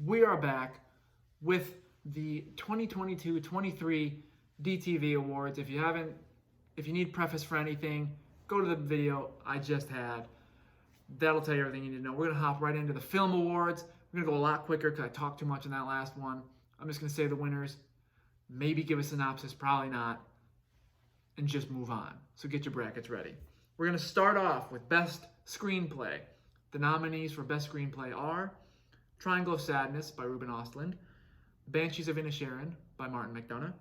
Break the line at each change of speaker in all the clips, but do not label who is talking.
We are back with the 2022-23 DTV Awards. If you need preface for anything, go to the video I just had. That'll tell you everything you need to know. We're going to hop right into the Film Awards. We're going to go a lot quicker because I talked too much in that last one. I'm just going to say the winners, maybe give a synopsis, probably not, and just move on. So get your brackets ready. We're going to start off with Best Screenplay. The nominees for Best Screenplay are Triangle of Sadness by Ruben Ostlund, Banshees of Inisherin by Martin McDonagh,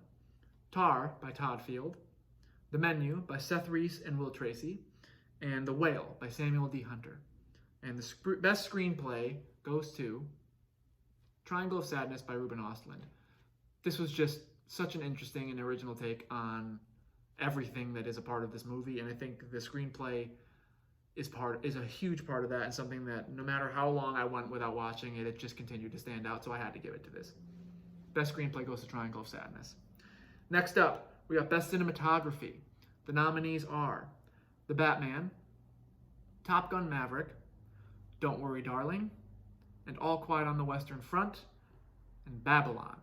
Tar by Todd Field, The Menu by Seth Reese and Will Tracy, and The Whale by Samuel D. Hunter. And the Best Screenplay goes to Triangle of Sadness by Ruben Ostlund. This was just such an interesting and original take on everything that is a part of this movie, and I think the screenplay is a huge part of that, and something that no matter how long I went without watching it, it just continued to stand out, so I had to give it to this. Best Screenplay goes to Triangle of Sadness. Next up, we got Best Cinematography. The nominees are The Batman, Top Gun Maverick, Don't Worry Darling, and All Quiet on the Western Front, and Babylon.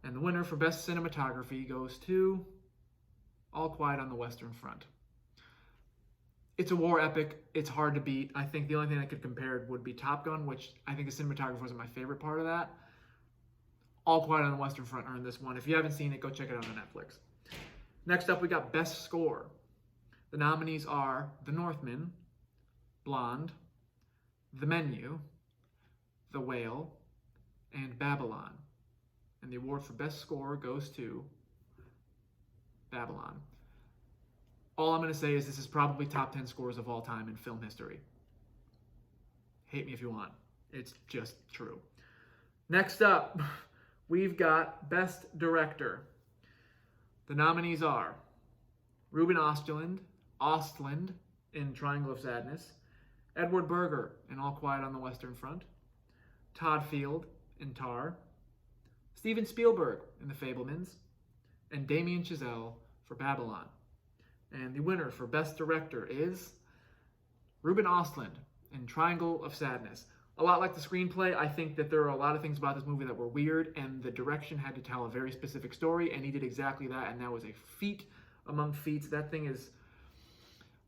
And the winner for Best Cinematography goes to All Quiet on the Western Front. It's a war epic. It's hard to beat. I think the only thing that could compare it would be Top Gun, which I think the cinematography wasn't my favorite part of that. All Quiet on the Western Front earned this one. If you haven't seen it, go check it out on Netflix. Next up, we got Best Score. The nominees are The Northman, Blonde, The Menu, The Whale, and Babylon. And the award for Best Score goes to Babylon. All I'm going to say is this is probably top 10 scores of all time in film history. Hate me if you want. It's just true. Next up, we've got Best Director. The nominees are Ruben Ostlund in Triangle of Sadness, Edward Berger in All Quiet on the Western Front, Todd Field in Tar, Steven Spielberg in The Fabelmans, and Damien Chazelle for Babylon. And the winner for Best Director is Ruben Ostlund in Triangle of Sadness. A lot like the screenplay, I think that there are a lot of things about this movie that were weird, and the direction had to tell a very specific story, and he did exactly that, and that was a feat among feats. That thing is...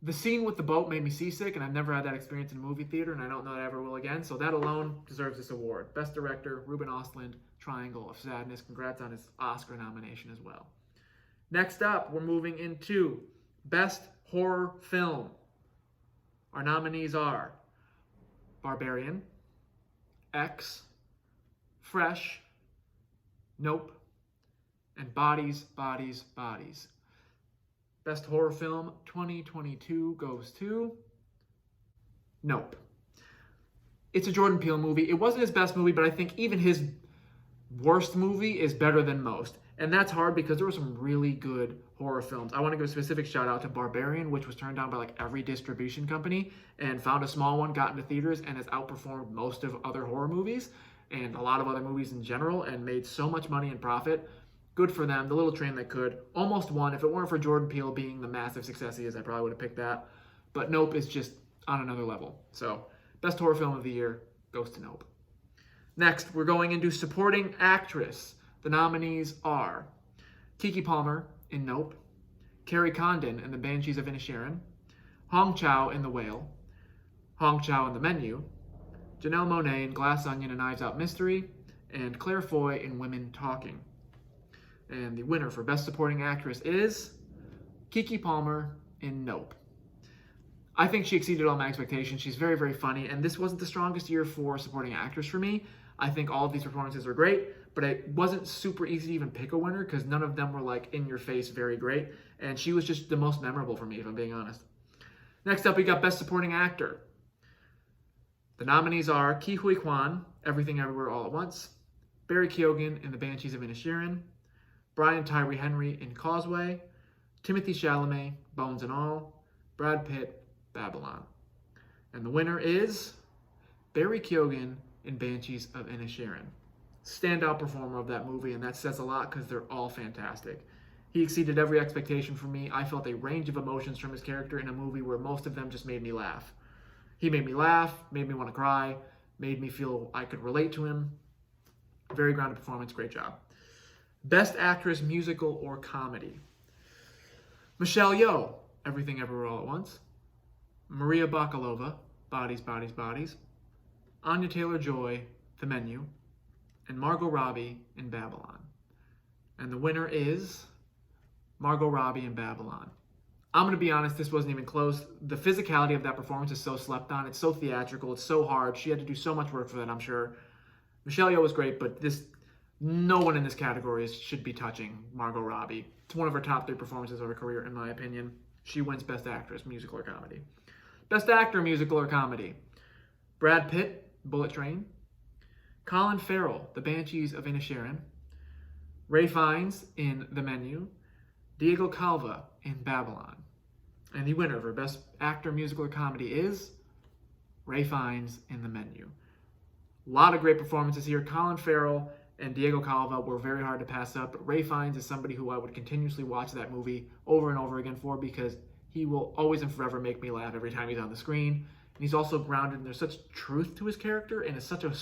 The scene with the boat made me seasick, and I've never had that experience in a movie theater, and I don't know that I ever will again, so that alone deserves this award. Best Director, Ruben Ostlund, Triangle of Sadness. Congrats on his Oscar nomination as well. Next up, we're moving into Best Horror Film. Our nominees are Barbarian, X, Fresh, Nope, and Bodies, Bodies, Bodies. Best Horror Film 2022 goes to Nope. It's a Jordan Peele movie. It wasn't his best movie, but I think even his worst movie is better than most. And that's hard because there were some really good horror films. I want to give a specific shout out to Barbarian, which was turned down by like every distribution company and found a small one, got into theaters, and has outperformed most of other horror movies and a lot of other movies in general, and made so much money and profit. Good for them. The Little Train That Could almost won. If it weren't for Jordan Peele being the massive success he is, I probably would have picked that. But Nope is just on another level. So Best Horror Film of the Year goes to Nope. Next, we're going into Supporting Actress. The nominees are Keke Palmer in Nope, Carrie Condon in The Banshees of Inisherin, Hong Chow in The Whale, Hong Chow in The Menu, Janelle Monáe in Glass Onion and Knives Out Mystery, and Claire Foy in Women Talking. And the winner for Best Supporting Actress is Keke Palmer in Nope. I think she exceeded all my expectations. She's very, very funny, and this wasn't the strongest year for supporting actress for me. I think all of these performances are great, but it wasn't super easy to even pick a winner because none of them were like in your face very great, and she was just the most memorable for me, if I'm being honest. Next up, we got Best Supporting Actor. The nominees are Ke Huy Quan, Everything Everywhere All at Once, Barry Keoghan in The Banshees of Inisherin, Brian Tyree Henry in Causeway, Timothy Chalamet, Bones and All, Brad Pitt, Babylon. And the winner is Barry Keoghan in Banshees of Inisherin. Standout performer of that movie, and that says a lot because they're all fantastic. He exceeded every expectation for me. I felt a range of emotions from his character in a movie where most of them just made me laugh. He made me laugh, made me want to cry, made me feel I could relate to him. Very grounded performance. Great job. Best Actress, Musical or Comedy. Michelle Yeoh, Everything Everywhere All at Once. Maria Bakalova, Bodies, Bodies, Bodies. Anya Taylor-Joy, The Menu. And Margot Robbie in Babylon. And the winner is Margot Robbie in Babylon. I'm going to be honest, this wasn't even close. The physicality of that performance is so slept on. It's so theatrical. It's so hard. She had to do so much work for that, I'm sure. Michelle Yeoh was great, but no one in this category should be touching Margot Robbie. It's one of her top 3 performances of her career, in my opinion. She wins Best Actress, Musical or Comedy. Best Actor, Musical or Comedy. Brad Pitt, Bullet Train. Colin Farrell, The Banshees of Inisherin. Ray Fiennes in The Menu. Diego Calva in Babylon. And the winner for Best Actor, Musical or Comedy is Ray Fiennes in The Menu. A lot of great performances here. Colin Farrell and Diego Calva were very hard to pass up. But Ray Fiennes is somebody who I would continuously watch that movie over and over again for, because he will always and forever make me laugh every time he's on the screen. And he's also grounded, and there's such truth to his character, and it's such a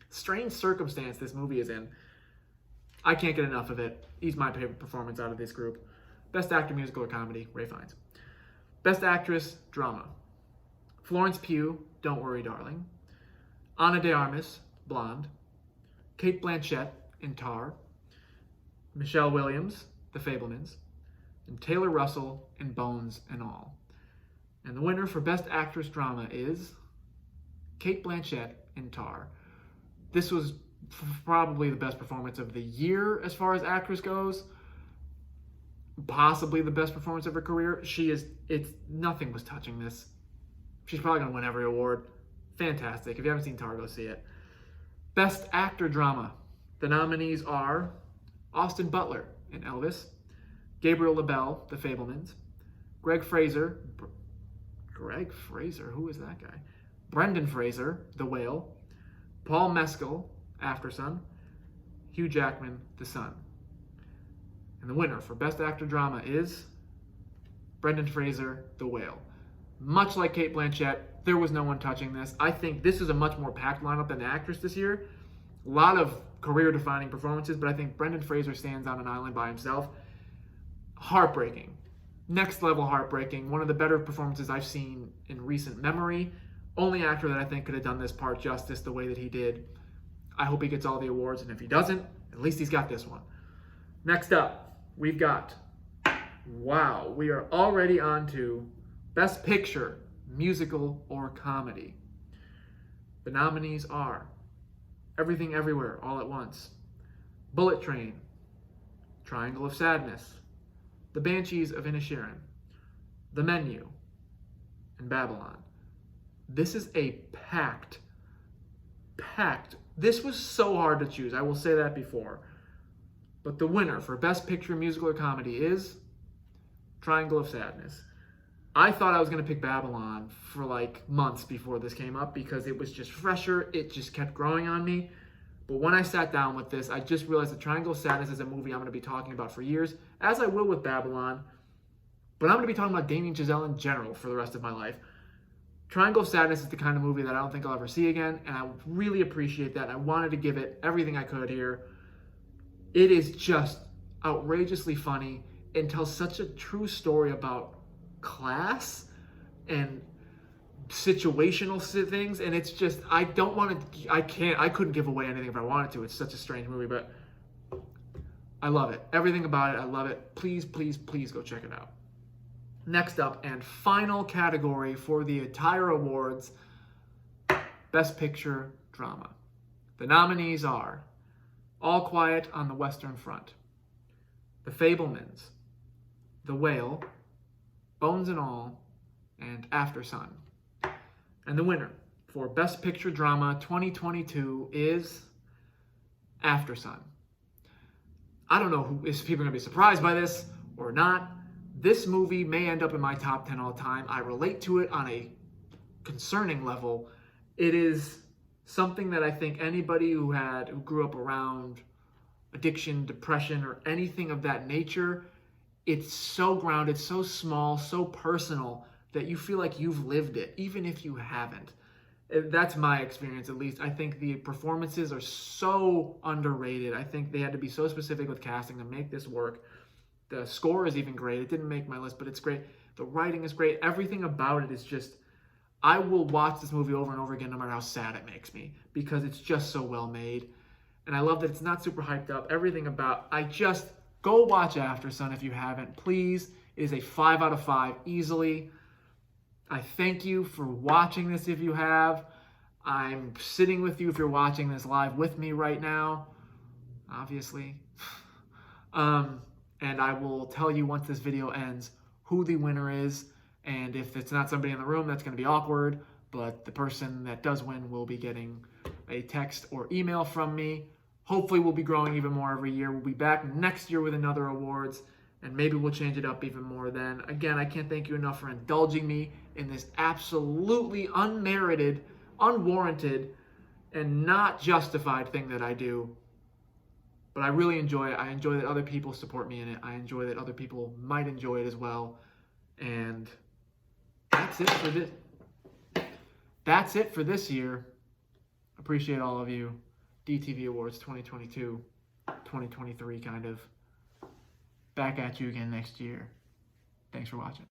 strange circumstance this movie is in. I can't get enough of it. He's my favorite performance out of this group. Best Actor, Musical or Comedy, Ray Fiennes. Best Actress, Drama. Florence Pugh, Don't Worry, Darling. Ana de Armas, Blonde. Cate Blanchett in Tar. Michelle Williams, The Fabelmans. And Taylor Russell in Bones and All. And the winner for Best Actress Drama is Cate Blanchett in Tar. This was probably the best performance of the year as far as actress goes. Possibly the best performance of her career. Nothing was touching this. She's probably going to win every award. Fantastic. If you haven't seen Tar, go see it. Best Actor Drama. The nominees are Austin Butler in Elvis. Gabriel LaBelle, The Fabelmans. Greg Fraser, who is that guy? Brendan Fraser, The Whale. Paul Mescal, Aftersun. Hugh Jackman, The Son. And the winner for Best Actor Drama is Brendan Fraser, The Whale. Much like Cate Blanchett, there was no one touching this. I think this is a much more packed lineup than the actress this year. A lot of career-defining performances, but I think Brendan Fraser stands on an island by himself. Heartbreaking. Next level heartbreaking. One of the better performances I've seen in recent memory. Only actor that I think could have done this part justice the way that he did. I hope he gets all the awards, and if he doesn't, at least he's got this one. Next up, we've got, wow, we are already on to Best Picture, Musical or Comedy. The nominees are Everything Everywhere All at Once, Bullet Train, Triangle of Sadness, The Banshees of Inisherin, The Menu, and Babylon. This is a packed. This was so hard to choose. I will say that before. But the winner for Best Picture, Musical or Comedy is Triangle of Sadness. I thought I was going to pick Babylon for like months before this came up because it was just fresher. It just kept growing on me. But when I sat down with this, I just realized that Triangle of Sadness is a movie I'm going to be talking about for years, as I will with Babylon. But I'm going to be talking about Damien Chazelle in general for the rest of my life. Triangle of Sadness is the kind of movie that I don't think I'll ever see again, and I really appreciate that. I wanted to give it everything I could here. It is just outrageously funny and tells such a true story about class and situational things, and it's just, I couldn't give away anything if I wanted to. It's such a strange movie, but I love it. Everything about it, I love it. Please, please, please go check it out. Next up, and final category for the entire awards, Best Picture Drama. The nominees are All Quiet on the Western Front, The Fabelmans, The Whale, Bones and All, and Aftersun. And the winner for Best Picture Drama 2022 is Aftersun. I don't know if people are going to be surprised by this or not. This movie may end up in my top 10 all time. I relate to it on a concerning level. It is something that I think anybody who grew up around addiction, depression, or anything of that nature, it's so grounded, so small, so personal that you feel like you've lived it, even if you haven't. That's my experience, at least. I think the performances are so underrated. I think they had to be so specific with casting to make this work. The score is even great. It didn't make my list, but it's great. The writing is great. Everything about it is just, I will watch this movie over and over again no matter how sad it makes me, because it's just so well made. And I love that it's not super hyped up. Everything about, go watch Aftersun if you haven't. Please. It is a 5 out of 5 easily. I thank you for watching this if you have. I'm sitting with you if you're watching this live with me right now, obviously. And I will tell you once this video ends who the winner is. And if it's not somebody in the room, that's going to be awkward. But the person that does win will be getting a text or email from me. Hopefully we'll be growing even more every year. We'll be back next year with another awards. And maybe we'll change it up even more then. Again, I can't thank you enough for indulging me in this absolutely unmerited, unwarranted, and not justified thing that I do. But I really enjoy it. I enjoy that other people support me in it. I enjoy that other people might enjoy it as well. And that's it for this. That's it for this year. Appreciate all of you. DTV Awards 2022, 2023 kind of. Back at you again next year. Thanks for watching.